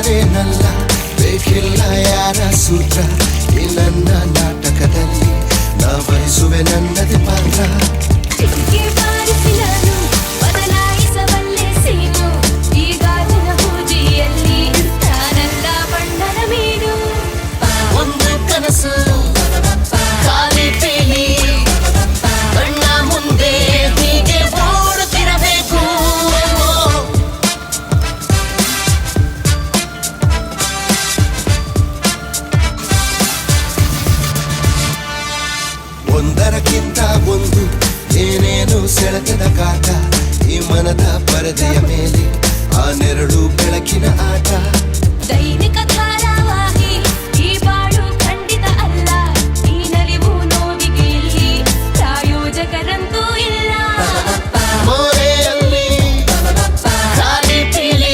ನಾನೇನಲ್ಲ, ಬೇಕಿಲ್ಲ ಯಾರ ಸೂತ್ರ. ಈ ನನ್ನ ನಾಟಕದಲ್ಲಿ ನಾ ವಹಿಸುವೆ ನನ್ನದೇ ಪಾತ್ರ. ಒಂದು ಕನಸು ಖಾಲಿ ಪೀಲಿ ಕಣ್ಣ ಮುಂದೆ ಹೀಗೆ ಓಡುತ್ತಿರಬೇಕು. ಒಂದರಕ್ಕಿಂತ ಒಂದು ಏನೇನು ಸೆಳೆತದ ಕಾಟ, ಈ ಮನದ ಪರದೆಯ ಮೇಲೆ ಆ ನೆರಳು ಬೆಳಕಿನ ಆಟ.